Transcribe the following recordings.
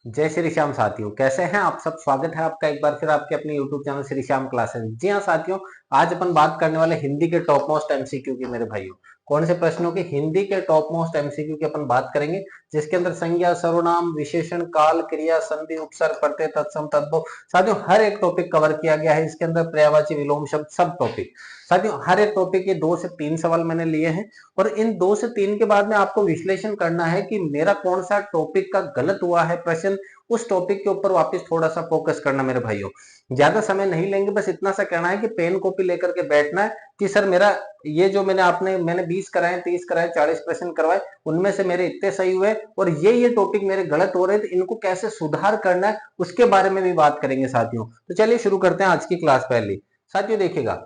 जय श्री श्याम साथियों, कैसे हैं आप सब। स्वागत है आपका एक बार फिर आपके अपने YouTube channel Shri Shyam classes. जी हाँ साथियों, आज अपन बात करने वाले हिंदी के टॉप मोस्ट एमसीक्यू की। मेरे भाइयों, कौन से प्रश्नों की? हिंदी के टॉप मोस्ट एमसीक्यू की अपन बात करेंगे, जिसके अंदर संज्ञा, सर्वनाम, विशेषण, काल, क्रिया, संधि, उपसर्ग, प्रत्यय, तत्सम, तद्भव, साथियों हर एक टॉपिक कवर किया गया है। इसके अंदर पर्यायवाची, विलोम शब्द, सब टॉपिक। साथियों हर एक टॉपिक के 2 से 3 सवाल मैंने लिए हैं और इन 2 से 3 के बाद में आपको विश्लेषण करना है कि मेरा कौन सा टॉपिक का गलत हुआ है प्रश्न, उस टॉपिक के ऊपर वापस थोड़ा सा फोकस करना। मेरे भाइयों, ज्यादा समय नहीं लेंगे, बस इतना सा कहना है कि पेन कॉपी लेकर के बैठना है कि सर मेरा ये जो मैंने 20 कराए, 30 कराए, 40 प्रश्न करवाए, उनमें से मेरे इतने सही हुए और ये टॉपिक मेरे गलत हो रहे थे, इनको कैसे सुधार करना है उसके बारे में भी बात करेंगे साथियों। तो चलिए शुरू करते हैं आज की क्लास। पहली साथियों देखिएगा,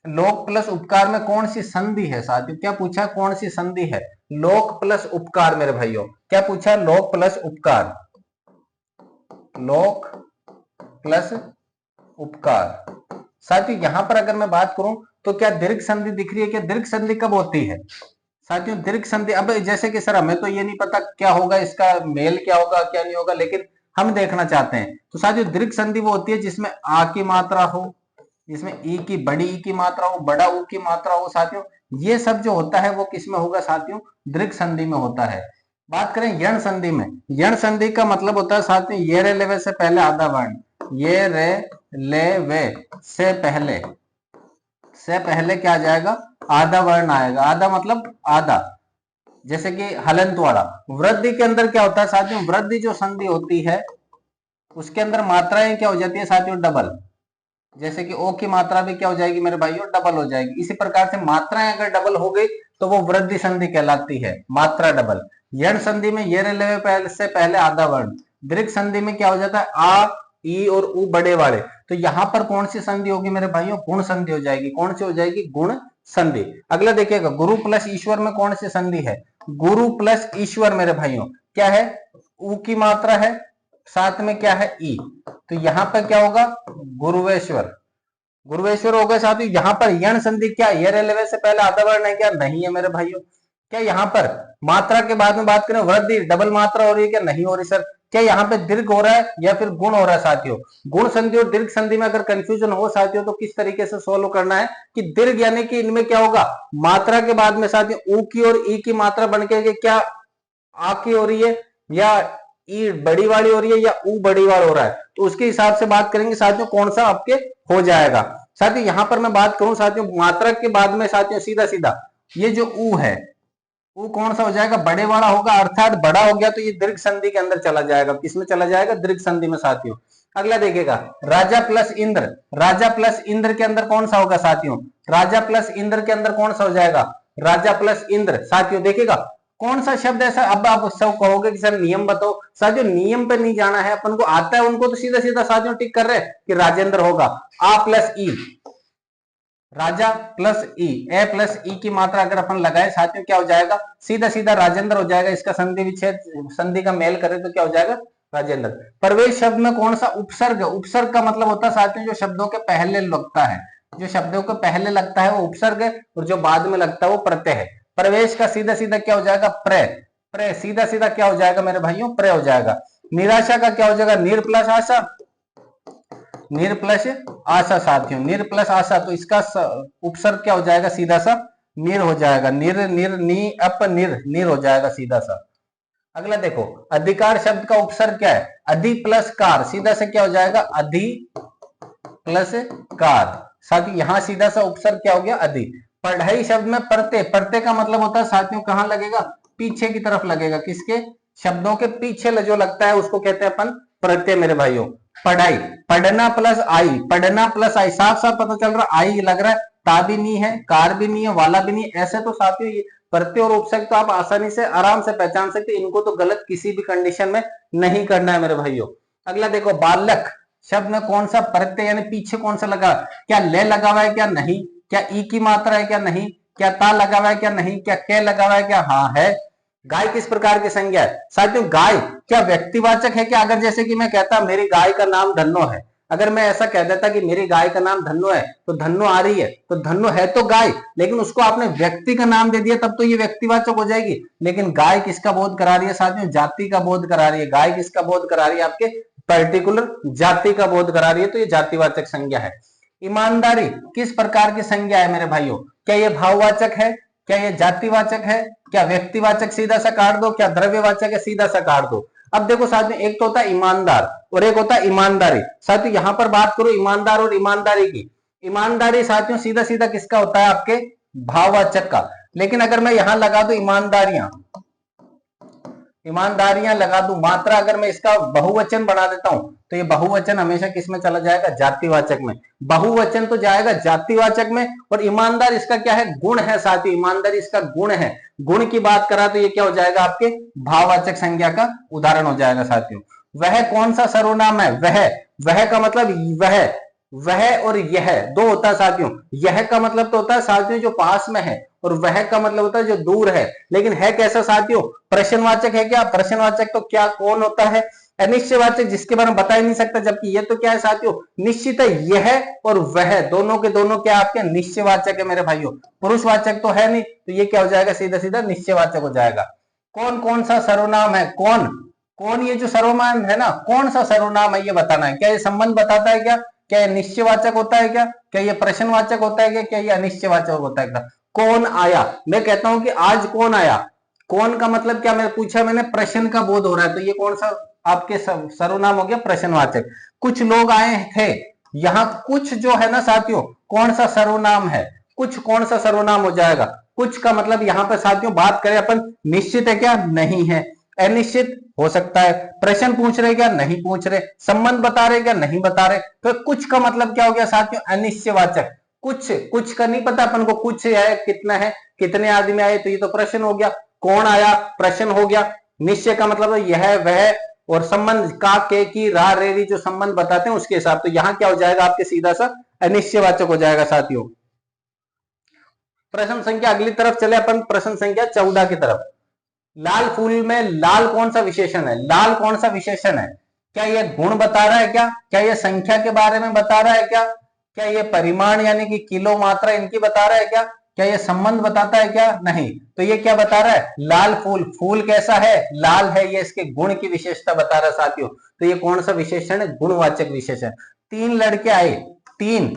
लोक प्लस उपकार में कौन सी संधि है? साथियों क्या पूछा, कौन सी संधि है? लोक प्लस उपकार। मेरे भाइयों क्या पूछा? लोक प्लस उपकार। लोक प्लस उपकार। साथियों यहां पर अगर मैं बात करूं तो क्या दीर्घ संधि दिख रही है? क्या दीर्घ संधि कब होती है साथियों? दीर्घ संधि, अब जैसे कि सर हमें तो ये नहीं पता क्या होगा, इसका मेल क्या होगा क्या नहीं होगा, लेकिन हम देखना चाहते हैं। तो साथियों दीर्घ संधि वो होती है जिसमें आ की मात्रा हो, जिसमें ई की, बड़ी ई की मात्रा हो, बड़ा ऊ की मात्रा हो। साथियों ये सब जो होता है वो किस में होगा? साथियों दीर्घ संधि में होता है। बात करें यण संधि में, यण संधि का मतलब होता है साथियों ये रे ले वे से पहले आधा वर्ण, ये रे ले वे से पहले क्या आ जाएगा? आधा वर्ण आएगा। आधा मतलब आधा, जैसे कि हलंत वाला। वृद्धि के अंदर क्या होता है साथियों? वृद्धि जो संधि होती है उसके अंदर मात्राएं क्या हो जाती है साथियों? डबल। जैसे कि ओ की मात्रा भी क्या हो जाएगी मेरे भाइयों? डबल हो जाएगी। इसी प्रकार से मात्राएं अगर डबल हो गई तो वो वृद्धि संधि कहलाती है, मात्रा डबल। यण संधि में ये रेलवे से पहले आधा वर्ण। दीर्घ संधि में क्या हो जाता है? आ, ई और उ बड़े वाले। तो यहां पर कौन सी संधि होगी मेरे भाइयों? गुण संधि हो जाएगी। कौन सी हो जाएगी? गुण संधि। अगला देखिएगा, गुरु प्लस ईश्वर में कौन सी संधि है? गुरु प्लस ईश्वर मेरे भाइयों क्या है? उ की मात्रा है, साथ में क्या है? ई। तो यहां पर क्या होगा? गुरुवेश्वर। गुरुवेश्वर हो गए साथियों। यहाँ पर यण संधि क्या ये रेलवे से पहले आधा वर्ण है क्या? नहीं है मेरे भाइयों। क्या यहाँ पर मात्रा के बाद में बात करें वृद्धि डबल मात्रा हो रही है क्या? नहीं हो रही सर। क्या यहाँ पे दीर्घ हो रहा है या फिर गुण हो रहा है साथियों? गुण संधि और दीर्घ संधि में अगर कंफ्यूजन हो साथियों तो किस तरीके से सोल्व करना है कि दीर्घ यानी कि इनमें क्या होगा? मात्रा के बाद में साथियों ऊ की और ई की मात्रा बन के क्या आ की हो रही है, या ई बड़ी वाली हो रही है, या ऊ बड़ी वाली हो रहा है, तो उसके हिसाब से बात करेंगे साथियों कौन सा आपके हो जाएगा। साथियों यहां पर मैं बात करूं साथियों मात्रा के बाद में साथियों सीधा सीधा ये जो ऊ है, ऊ कौन सा हो जाएगा? बड़े वाला होगा, अर्थात बड़ा हो गया तो ये दीर्घ संधि के अंदर चला जाएगा। किसमें चला जाएगा? दीर्घ संधि में साथियों। अगला देखिएगा, राजा प्लस इंद्र। राजा प्लस इंद्र के अंदर कौन सा होगा साथियों? राजा प्लस इंद्र के अंदर कौन सा हो जाएगा? राजा प्लस इंद्र। साथियों देखिएगा कौन सा शब्द ऐसा, अब आप सब कहोगे कि सर नियम बताओ। साथियों नियम पे नहीं जाना है, अपन को आता है उनको तो सीधा सीधा साथियों टिक कर रहे कि राजेंद्र होगा। आ प्लस ई, राजा प्लस ई, ए प्लस ई की मात्रा अगर अपन लगाए साथियों क्या हो जाएगा? सीधा सीधा राजेंद्र हो जाएगा। इसका संधि विच्छेद, संधि का मेल करें तो क्या हो जाएगा? राजेंद्र। प्रवेश शब्द में कौन सा उपसर्ग? उपसर्ग का मतलब होता है साथियों जो शब्दों के पहले लगता है, जो शब्दों के पहले लगता है वो उपसर्ग है और जो बाद में लगता है वो प्रत्यय है। प्रवेश का सीधा सीधा क्या हो जाएगा? प्र। प्र सीधा सीधा क्या हो जाएगा मेरे भाइयों? प्र हो जाएगा। निराशा का क्या हो जाएगा? निर प्लस आशा, निर प्लस आशा साथियों, निर प्लस आशा। तो इसका उपसर्ग क्या हो जाएगा? सीधा सा निर हो जाएगा। निर निर नी अप निर, निर हो जाएगा सीधा सा। अगला देखो, अधिकार शब्द का उपसर्ग क्या है? अधि प्लस कार, सीधा से क्या हो जाएगा? अधि प्लस कार। साथियों यहां सीधा सा उपसर्ग क्या हो गया? अधि। पढ़ाई शब्द में प्रत्यय, प्रत्यय का मतलब होता है साथियों कहां लगेगा? पीछे की तरफ लगेगा। किसके? शब्दों के पीछे जो लगता है उसको कहते हैं अपन प्रत्यय मेरे भाइयों। पढ़ाई, पढ़ना प्लस आई, पढ़ना प्लस आई, साफ साफ पता चल रहा आई लग रहा है, ता भी नहीं है, कार भी नहीं है, वाला भी नहीं है। ऐसे तो साथियों ये प्रत्यय और उपसर्ग तो आप आसानी से आराम से पहचान सकते, इनको तो गलत किसी भी कंडीशन में नहीं करना है मेरे भाइयों। अगला देखो, बालक शब्द में कौन सा प्रत्यय यानी पीछे कौन सा लगा? क्या ले लगा हुआ है क्या? नहीं। क्या ई की मात्रा है क्या? नहीं। क्या ता लगा हुआ है क्या? नहीं। क्या कै लगा हुआ है क्या? हाँ है। गाय किस प्रकार की संज्ञा है साथियों? गाय क्या व्यक्तिवाचक है क्या? अगर जैसे कि मैं कहता मेरी गाय का नाम धन्नो है, अगर मैं ऐसा कह देता कि मेरी गाय का नाम धन्नो है तो धन्नो आ रही है, तो धन्नो है तो गाय, लेकिन उसको आपने व्यक्ति का नाम दे दिया तब तो ये व्यक्तिवाचक हो जाएगी। लेकिन गाय किसका बोध करा रही है साथियों? जाति का बोध करा रही है। गाय किसका बोध करा रही है? आपके पर्टिकुलर जाति का बोध करा रही है, तो ये जातिवाचक संज्ञा है। ईमानदारी किस प्रकार की संज्ञा है मेरे भाइयों? क्या ये भाववाचक है? क्या ये जातिवाचक है? क्या व्यक्तिवाचक सीधा सा काट दो? क्या द्रव्यवाचक है? सीधा सा काट दो। अब देखो साथियों, एक तो होता है ईमानदार और एक होता है ईमानदारी। साथियों यहां पर बात करो ईमानदार और ईमानदारी की। ईमानदारी साथियों सीधा सीधा किसका होता है? आपके भाववाचक का। लेकिन अगर मैं यहां लगा दूं ईमानदारियां, ईमानदारियां लगा दूं, मात्रा अगर मैं इसका बहुवचन बना देता हूं तो ये बहुवचन हमेशा किस में चला जाएगा? जातिवाचक में। बहुवचन तो जाएगा जातिवाचक में, और ईमानदार इसका क्या है? गुण है साथियों, ईमानदारी इसका गुण है। गुण की बात करा तो ये क्या हो जाएगा? आपके भाववाचक संज्ञा का उदाहरण हो जाएगा साथियों। वह कौन सा सर्वनाम है? वह का मतलब वह और यह दो होता है साथियों। यह का मतलब तो होता है साथियों जो पास में है, और वह का मतलब होता है जो दूर है। लेकिन है कैसा साथियों? प्रश्नवाचक है क्या? प्रश्नवाचक तो क्या कौन होता है? अनिश्चयवाचक, जिसके बारे में बता ही नहीं सकता। जबकि ये तो क्या है साथियों? निश्चित है। यह और वह दोनों के दोनों क्या आपके? निश्चयवाचक है मेरे भाइयों। पुरुषवाचक तो है नहीं, तो ये क्या हो जाएगा? सीधा सीधा निश्चयवाचक हो जाएगा। कौन कौन सा सर्वनाम है? कौन ये जो सर्वनाम है ना, कौन सा सर्वनाम है ये बताना है। क्या ये संबंध बताता है क्या? क्या ये निश्चयवाचक होता है क्या? क्या ये प्रश्नवाचक होता है क्या? क्या ये अनिश्चयवाचक होता है क्या? कौन आया? मैं कहता हूं कि आज कौन आया। कौन का मतलब क्या? मैं पूछा, मैंने प्रश्न का बोध हो रहा है, तो ये कौन सा आपके सर्वनाम हो गया? प्रश्नवाचक। कुछ लोग आए थे, यहाँ कुछ जो है ना साथियों, कौन सा सर्वनाम है? कुछ कौन सा सर्वनाम हो जाएगा? कुछ का मतलब यहाँ पर साथियों बात करें अपन, निश्चित है क्या? नहीं है। अनिश्चित हो सकता है। प्रश्न पूछ रहे क्या? नहीं पूछ रहे। संबंध बता रहे क्या? नहीं बता रहे। तो कुछ का मतलब क्या हो गया साथियों? अनिश्चयवाचक। कुछ का नहीं पता अपन को, कुछ है, कितना है, कितने आदमी आए, तो ये तो प्रश्न हो गया। कौन आया? प्रश्न हो गया। निश्चय का मतलब यह वह, और संबंध का, के, की, रा, रेरी जो संबंध बताते हैं उसके हिसाब, तो यहां क्या हो जाएगा आपके? सीधा सा अनिश्चयवाचक हो जाएगा साथियों। प्रश्न संख्या अगली तरफ चले अपन, प्रश्न संख्या 14 की तरफ। लाल फूल में लाल कौन सा विशेषण है? लाल कौन सा विशेषण है? क्या यह गुण बता रहा है क्या? क्या यह संख्या के बारे में बता रहा है क्या? क्या यह परिमाण यानी कि किलो, मात्रा इनकी बता रहा है क्या? क्या यह संबंध बताता है क्या? नहीं। तो ये क्या बता रहा है? लाल फूल। फूल कैसा है? लाल है। ये इसके गुण की विशेषता बता रहा है साथियों। तो ये कौन सा विशेषण है? गुणवाचक विशेषण। तीन लड़के आए, तीन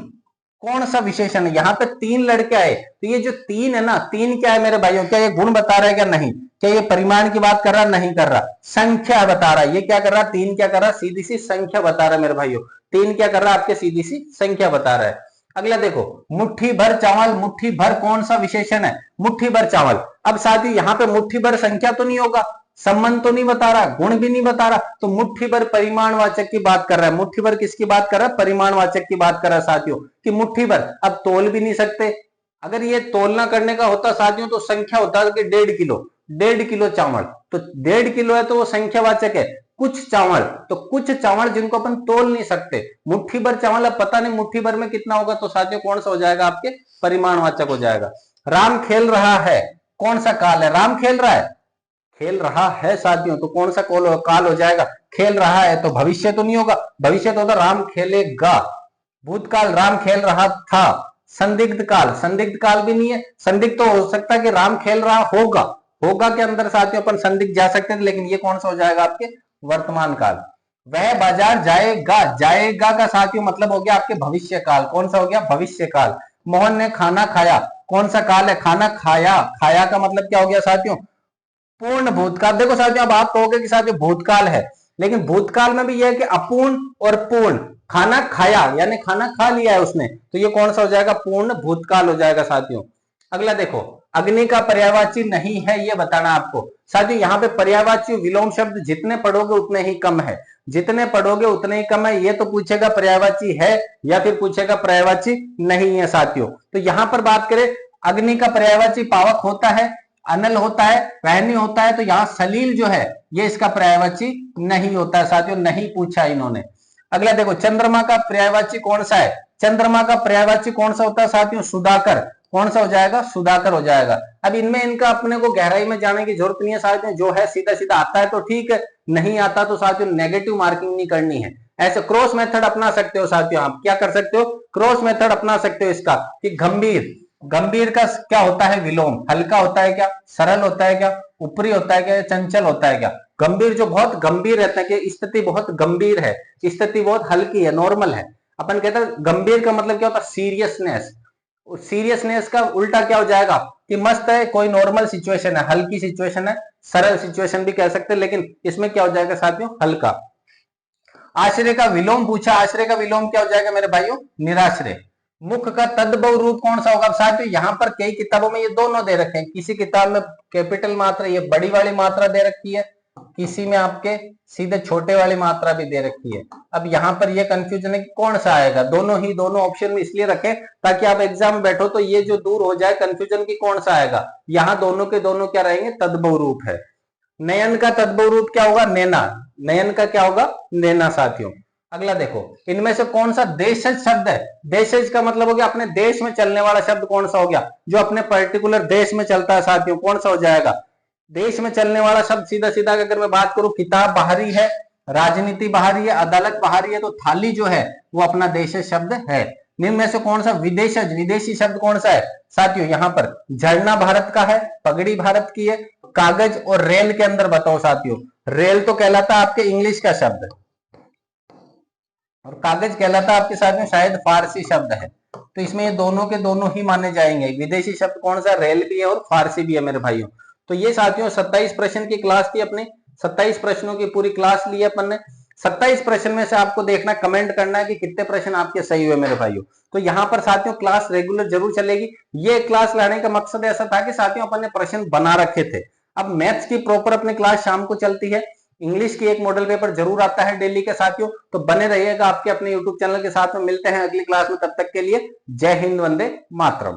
कौन सा विशेषण है? यहाँ पे तीन लड़के आए, तो ये जो तीन है ना, तीन क्या है मेरे भाइयों? क्या ये गुण बता रहा है क्या? नहीं। क्या ये परिमाण की बात कर रहा? नहीं कर रहा। संख्या बता रहा है। ये क्या कर रहा? तीन क्या कर रहा? सीधी सी संख्या बता रहा है मेरे भाइयों। तीन क्या कर रहा है? आपके सीधी सी संख्या बता रहा है। अगला देखो, मुट्ठी भर चावल। मुट्ठी भर कौन सा विशेषण है? मुट्ठी भर चावल। अब साथी यहाँ पे मुट्ठी भर संख्या तो नहीं होगा, संबंध तो नहीं बता रहा, गुण भी नहीं बता रहा, तो मुट्ठी भर परिमाणवाचक की बात कर रहा है। मुट्ठी भर किसकी बात कर रहा है? परिमाणवाचक की बात कर रहा है साथियों, कि मुट्ठी भर। अब तोल भी नहीं सकते। अगर ये तोलना करने का होता साथियों तो संख्या होता कि 1.5 किलो, 1.5 किलो चावल, तो 1.5 किलो है तो वो संख्यावाचक है। कुछ चावल, तो कुछ चावल जिनको अपन तोल नहीं सकते। मुट्ठी भर चावल, अब पता नहीं मुट्ठी भर में कितना होगा, तो साथियों कौन सा हो जाएगा? आपके परिमाणवाचक हो जाएगा। राम खेल रहा है, कौन सा काल है? राम खेल रहा है, खेल रहा है साथियों, तो कौन सा काल हो जाएगा? खेल रहा है, तो भविष्य तो नहीं होगा। भविष्य तो होता राम खेलेगा। भूतकाल राम खेल रहा था। संदिग्ध काल, संदिग्ध काल भी नहीं है। संदिग्ध तो हो सकता है कि राम खेल रहा होगा, होगा के अंदर साथियों अपन संदिग्ध जा सकते हैं, लेकिन ये कौन सा हो जाएगा? आपके वर्तमान काल। वह बाजार जाएगा, जाएगा का साथियों मतलब हो गया आपके भविष्य काल। कौन सा हो गया? भविष्य काल। मोहन ने खाना खाया, कौन सा काल है? खाना खाया। खाया का मतलब क्या हो गया साथियों? पूर्ण भूतकाल। देखो साथियों, अब आप कहोगे कि साथियों भूतकाल है, लेकिन भूतकाल में भी यह है कि अपूर्ण और पूर्ण। खाना खाया यानी खाना खा लिया है उसने, तो ये कौन सा हो जाएगा? पूर्ण भूतकाल हो जाएगा साथियों। अगला देखो, अग्नि का पर्यायवाची नहीं है, ये बताना आपको। साथियों यहाँ पे पर्यायवाची विलोम शब्द जितने पढ़ोगे उतने ही कम है, जितने पढ़ोगे उतने ही कम है। ये तो पूछेगा पर्यायवाची है या फिर पूछेगा पर्यायवाची नहीं है साथियों। तो यहाँ पर बात करें, अग्नि का पर्यायवाची पावक होता है, अनल होता है, वहनी होता है, तो यहाँ सलील जो है ये इसका पर्यायवाची नहीं होता है साथियों, नहीं पूछा इन्होंने। अगला देखो, चंद्रमा का पर्यायवाची कौन सा है? चंद्रमा का पर्यायवाची कौन सा होता है साथियों? सुधाकर। कौन सा हो जाएगा? सुधाकर हो जाएगा। अब इनमें इनका अपने को गहराई में जाने की जरूरत नहीं है साथियों, जो है सीधा सीधा आता है तो ठीक है, नहीं आता तो साथियों नेगेटिव मार्किंग नहीं करनी है। ऐसे क्रॉस मेथड अपना सकते हो साथियों, आप क्या कर सकते हो, क्रॉस मेथड अपना सकते हो इसका, कि गंभीर, गंभीर का क्या होता है, विलोम, हल्का होता है क्या, सरल होता है क्या, ऊपरी होता है क्या, चंचल होता है क्या। गंभीर जो बहुत गंभीर रहता है कि स्थिति बहुत गंभीर है, स्थिति बहुत हल्की है, नॉर्मल है। अपन कहते हैं गंभीर का मतलब क्या होता है, सीरियसनेस। सीरियसनेस का उल्टा क्या हो जाएगा, कि मस्त है, कोई नॉर्मल सिचुएशन है, हल्की सिचुएशन है, सरल सिचुएशन भी कह सकते हैं, लेकिन इसमें क्या हो जाएगा साथियों, हल्का। आश्रय का विलोम पूछा, आश्रय का विलोम क्या हो जाएगा मेरे भाइयों, निराश्रय। मुख का तद्भव रूप कौन सा होगा साथियों, यहां पर कई किताबों में ये दोनों दे रखे हैं, किसी किताब में कैपिटल मात्रा, ये बड़ी वाली मात्रा दे रखी है, किसी में आपके सीधे छोटे वाली मात्रा भी दे रखी है। अब यहाँ पर ये कंफ्यूजन है कि कौन सा आएगा, दोनों ही, दोनों ऑप्शन में इसलिए रखे ताकि आप एग्जाम में बैठो तो ये जो दूर हो जाए कंफ्यूजन की कौन सा आएगा। यहाँ दोनों के दोनों क्या रहेंगे, तद्भव रूप है। नयन का तद्भव रूप क्या होगा, नैना, नयन का क्या होगा, नैना साथियों। अगला देखो, इनमें से कौन सा देशज शब्द है, देशज का मतलब हो गया अपने देश में चलने वाला शब्द, कौन सा हो गया, जो अपने पर्टिकुलर देश में चलता है साथियों, कौन सा हो जाएगा, देश में चलने वाला शब्द। सीधा सीधा अगर मैं बात करूं, किताब बाहरी है, राजनीति बाहरी है, अदालत बाहरी है, तो थाली जो है वो अपना देशज शब्द है। निम्न में से कौन सा विदेशज, विदेशी शब्द कौन सा है साथियों, यहाँ पर झरना भारत का है, पगड़ी भारत की है, कागज और रेल के अंदर बताओ साथियों, रेल तो कहलाता है आपके इंग्लिश का शब्द, और कागज कहलाता है आपके साथ में शायद फारसी शब्द है, तो इसमें ये दोनों के दोनों ही माने जाएंगे। विदेशी शब्द कौन सा, रेल भी है और फारसी भी है मेरे भाइयों। तो ये साथियों 27 प्रश्न की क्लास थी अपनी, 27 प्रश्नों की पूरी क्लास ली है अपन ने। 27 प्रश्न में से आपको देखना, कमेंट करना है कि कितने प्रश्न आपके सही हुए मेरे भाइयों। तो यहाँ पर साथियों क्लास रेगुलर जरूर चलेगी। ये क्लास लाने का मकसद ऐसा था कि साथियों अपन ने प्रश्न बना रखे थे। अब मैथ्स की प्रॉपर अपनी क्लास शाम को चलती है, इंग्लिश की एक मॉडल पेपर जरूर आता है डेली के साथियों। तो बने रहिएगा आपके अपने यूट्यूब चैनल के साथ में। मिलते हैं अगली क्लास में, तब तक के लिए जय हिंद, वंदे मातरम।